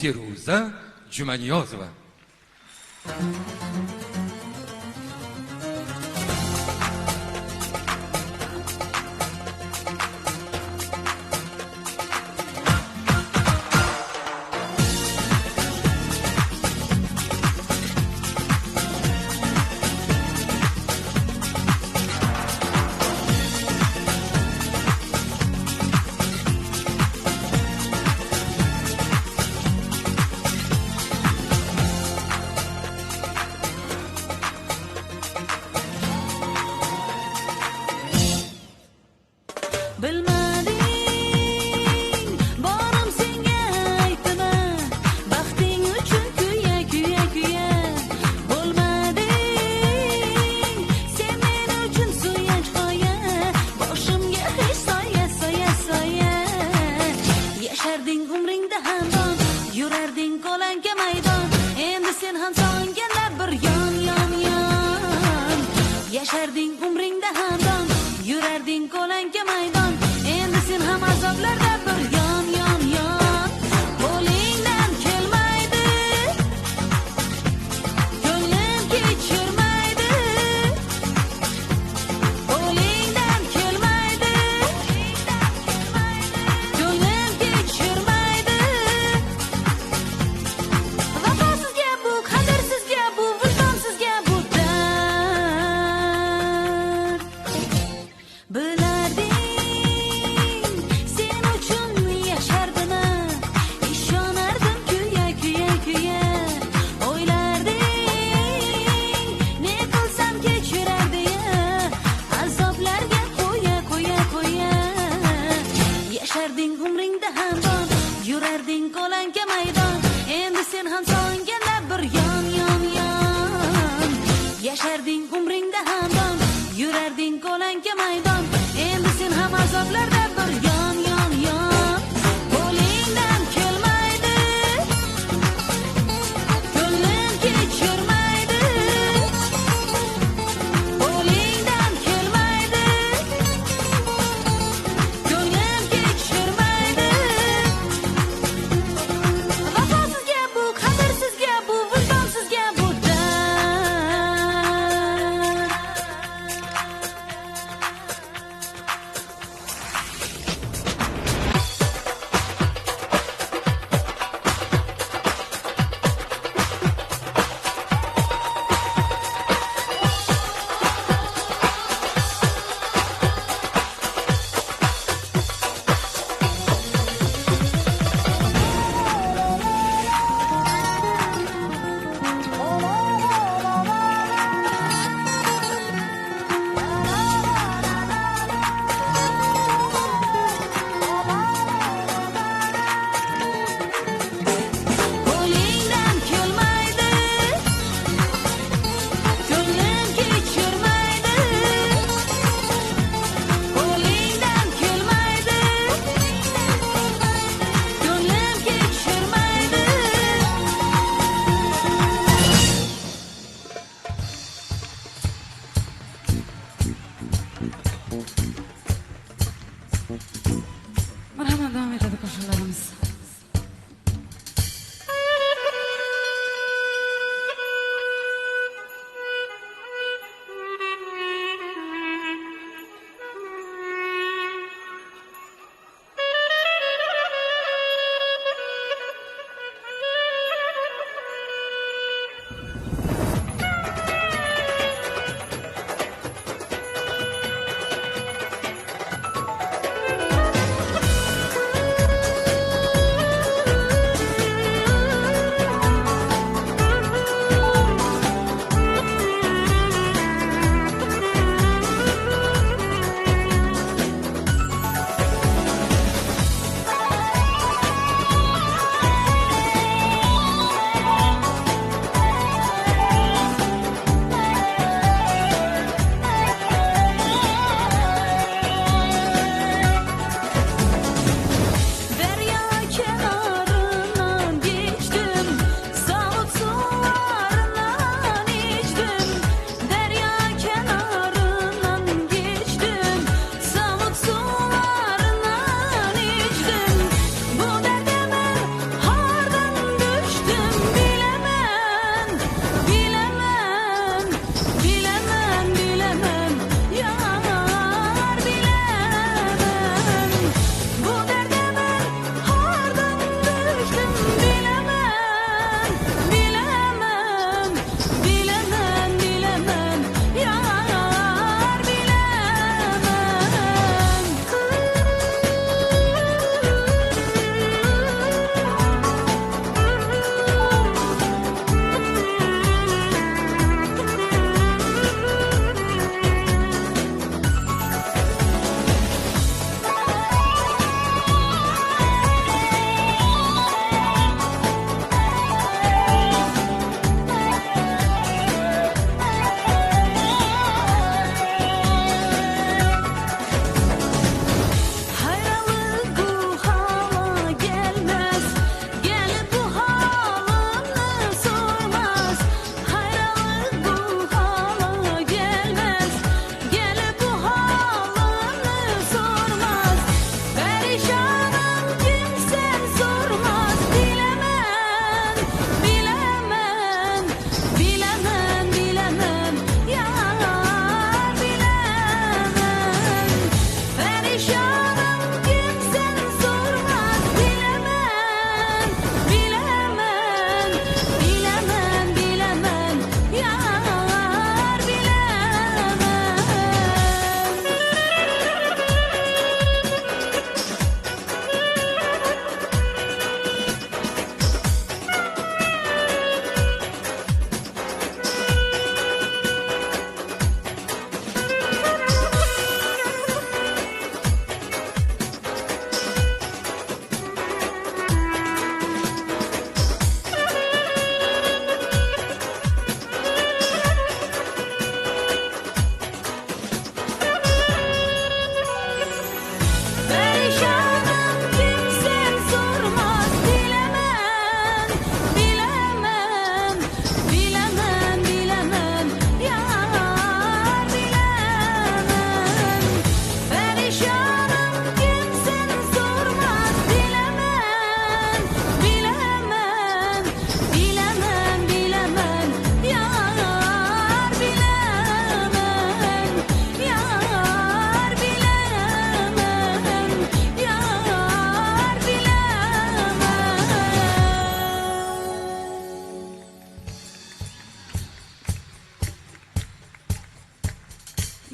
Feruza Jumaniyozova.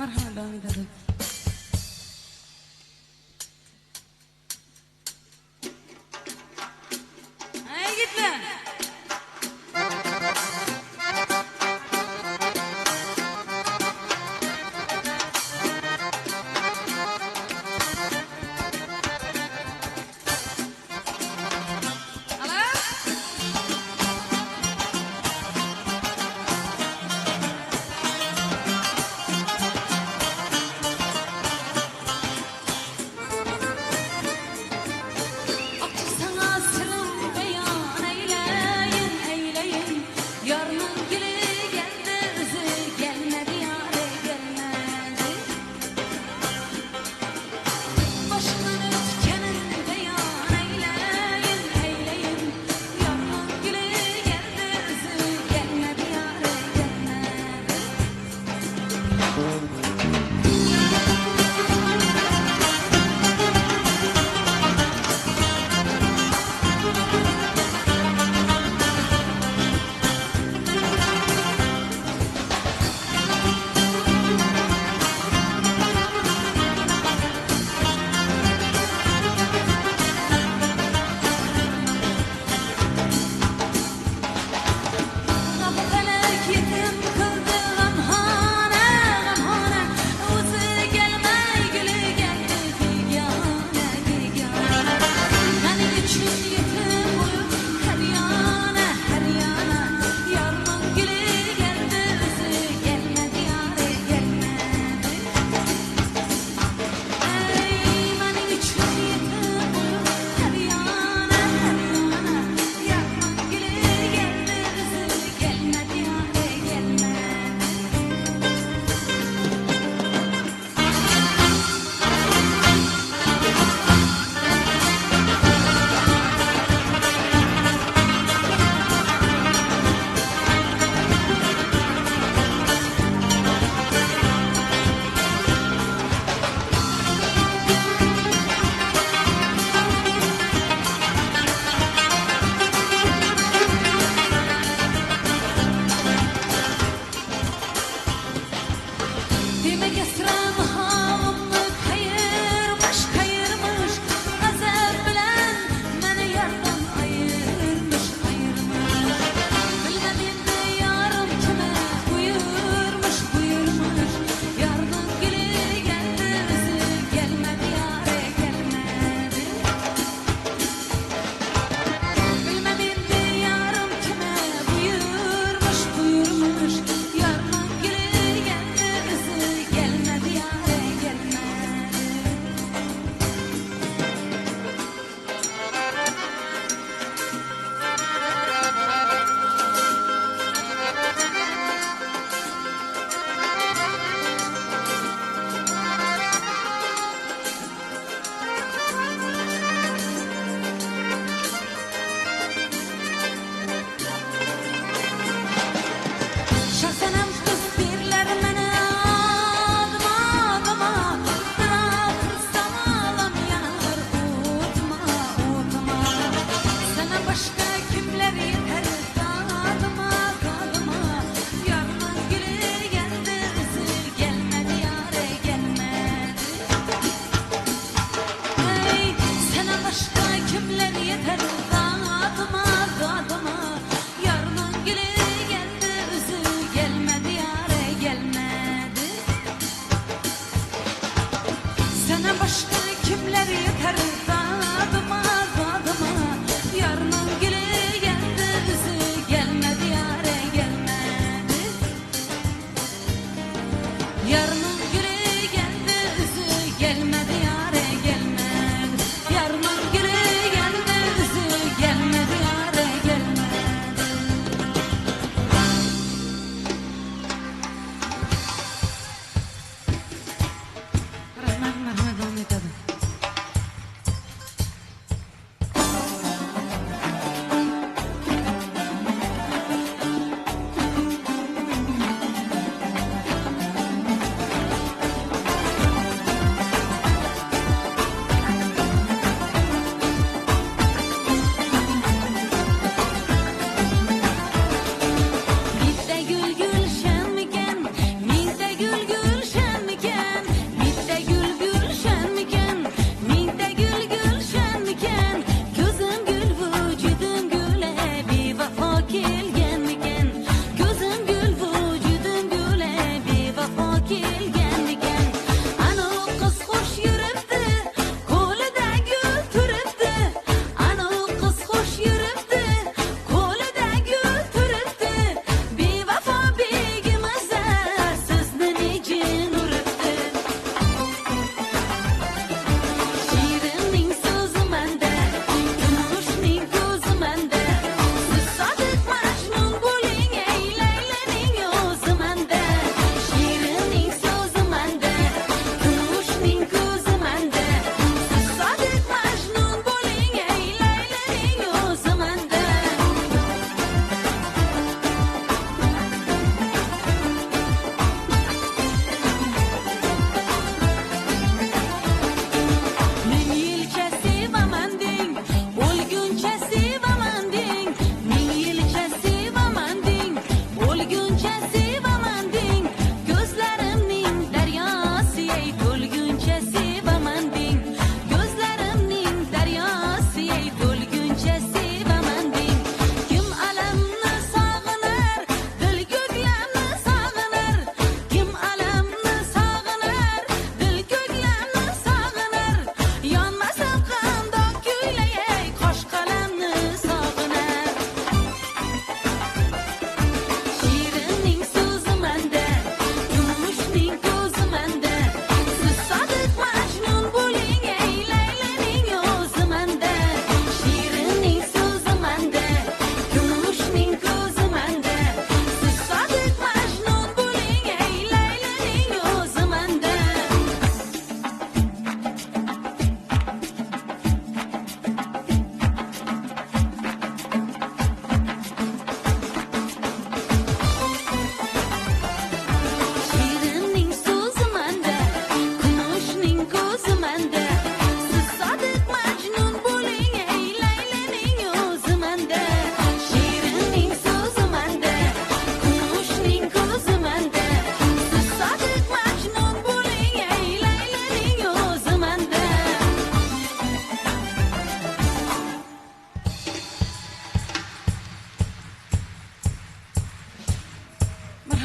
marhamat davom etadi. Yigitlar.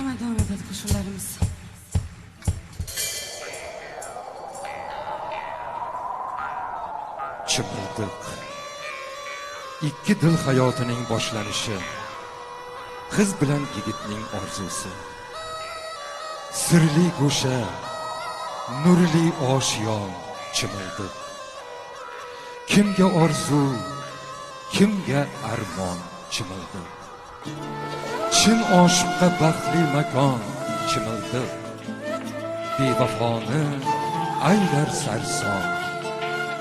marhamat, davom etadi qo'shiqlarimiz. Chimildiq. Ikki dil hayotining boshlanishi. Qiz bilan yigitning orzusi. Sirli go'sha, nurli oshiyon chimildiq. Kimga orzu, kimga armon chimildiq. Chin oshiqqa baxtli makon chimildiq. Bevafoni aylar sarson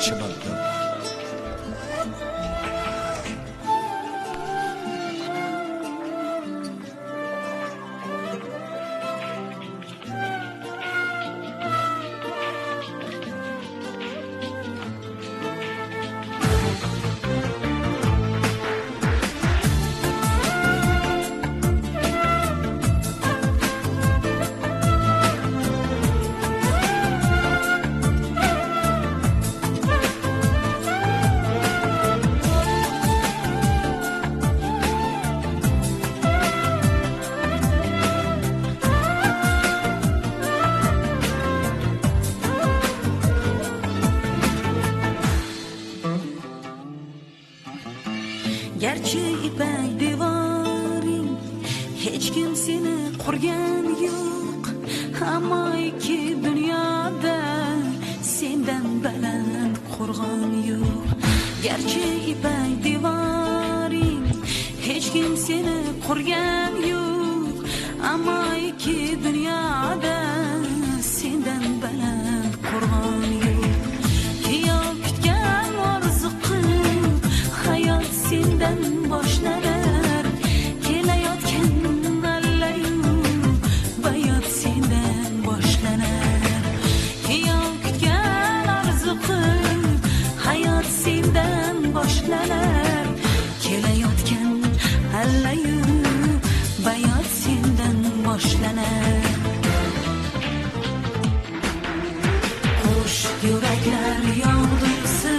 chimildiq. Gerçi ipek divaring hech kim seni qurgan yo'q, ammo ikki dunyoda sendan baland qo'rg'on yo'q. Gerçi ipek divaring hech kim seni qurgan yo'q, ammo ikki dunyoda sendan baland qo'rg'on yo'q. Kiyov kutgan orzu qilib hayot sendan boshlanar, kelayotgan allayu bayot sendan boshlanar. Kiyov kutgan orzu qilib hayot sendan boshlanar, kelayotgan allayu bayot sendan boshlanar. Qo'sh yuraklar yog'dusi,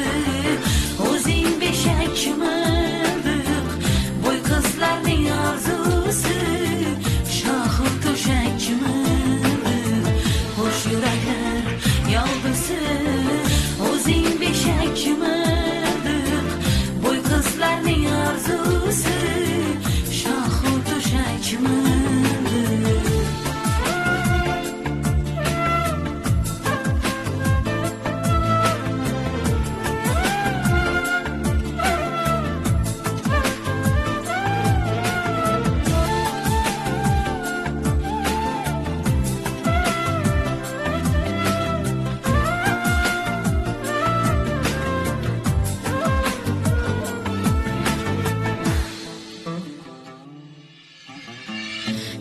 o'zing beshak chimildiq. Bo'y qizlarning orzusi, shohu to'shak chimildiq. Qo'sh yuraklar yog'dusi, o'zing beshak chimildiq. Bo'y qizlarning orzusi, shohu to'shak chimildiq.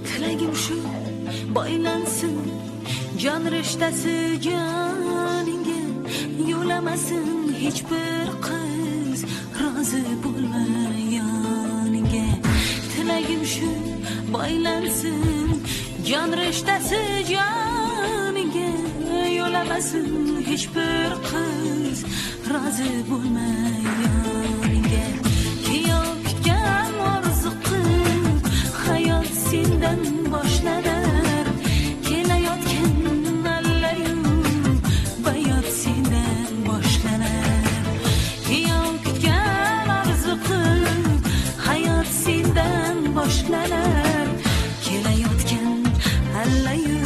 Tilagim shu boylansin, jon rishtasi joningga yo'lamasin hech bir qiz rozi bo'lmay yoningga. Tilagim shu boylansin, jon rishtasi joningga yo'lamasin hech bir qiz rozi bo'lmay yoningga. Kiyov kutgan orzu qilib hayot sendan boshlanar, kelayotgan allayu bayot sendan boshlanar. Kiyov kutgan orzu qilib hayot sendan boshlanar, kelayotgan allayu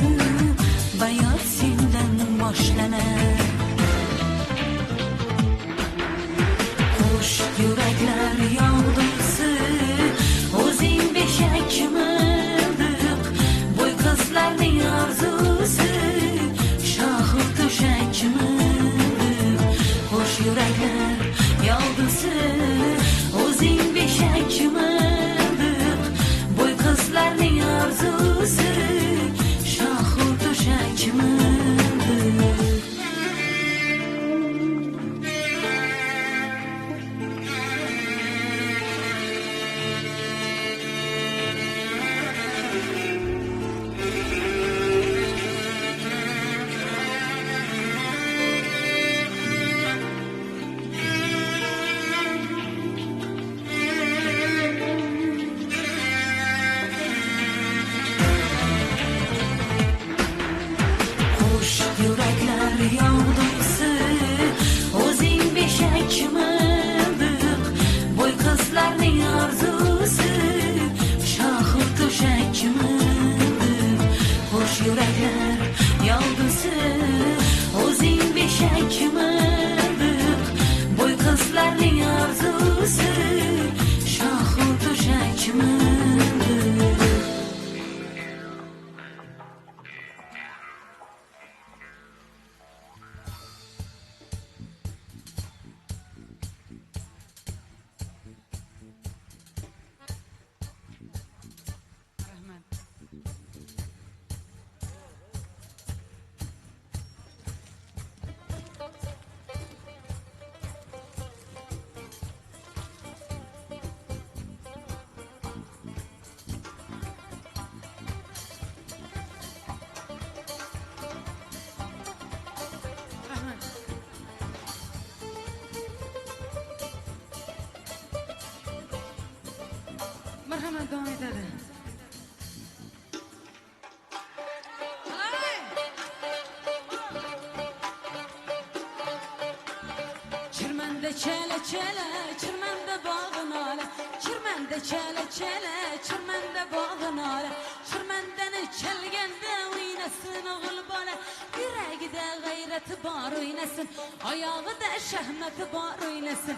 bayot sendan boshlanar. Qo'sh yuraklar yog'dusi, o'zing beshak chimildiq. Bo'y qizlarning orzusi, shohu to'shak chimildiq. Qo'sh yuraklar yog'dusi, o'zing beshak chimildiq. Bo'y Hemen devam edelim. Çirmende çele çele, çirmende bağın ale. Çirmende çele çele, çirmende bağın ale. Çirmendeni çelgende oynasın oğul bana. Yüreği de gayreti bar oynasın, ayağı da şehmeti bar oynasın.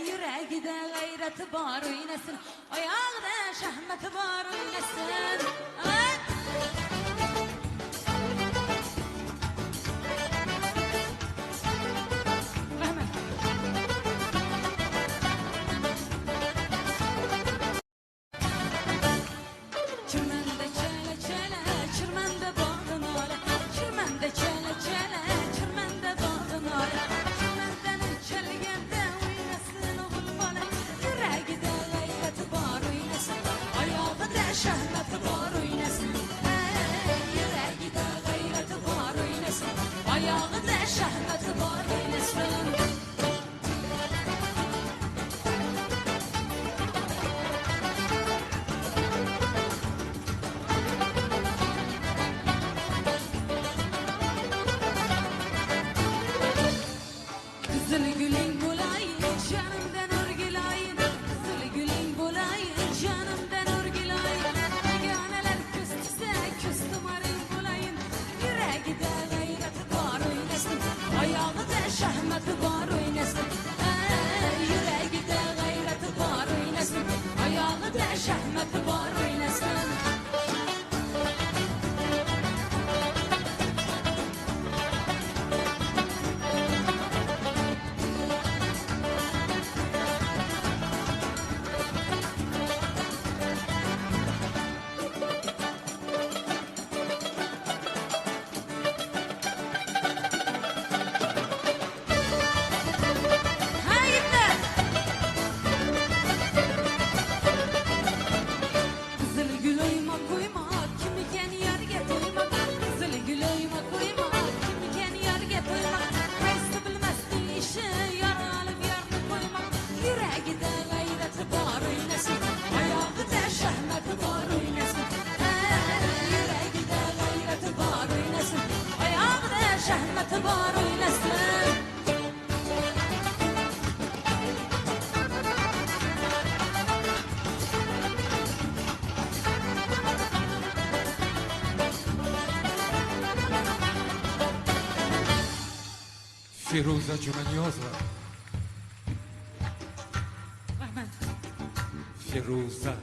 Yüreği de gayreti bar oynasın, ayağı da şehmeti bar oynasın. Çirmende çele çele, çirmende bağın ale. Çirmende çele çele, çirmende bağın ale. Çirmendenin çelgende oynasın oğul bana. Yüreği de gayreti bar oynasın, ayağı da şehmeti bar oynasın. Yüreği de gayreti bar oynasın, ayağı da şehmeti bar oynasın. Kızıl gülün bulayın, canımdan örgülayın. Kızıl gülün bulayın, canımdan örgülayın. Beganeler küstüse küstüm arayın bulayın. Yüreği de gayreti var oynasın, ayağı da şehmeti var oynasın. Yüreği de gayreti var oynasın, ayağı da şehmeti var oynasın. Hayırlı. Kızıl gül oyma koyma, kim iken yerge koyma. Kızıl gül oyma koyma, kim iken yerge koyma. Kaysı bilmezdi işi, yar alıp yarını koyma. Yüreği de gayreti var oynasın, ayağı da şehmeti var oynasın. Yüreği de gayreti var oynasın, ayağı da şehmeti var oynasın. Firuze Cumaniyoza, Rahmet. Firuze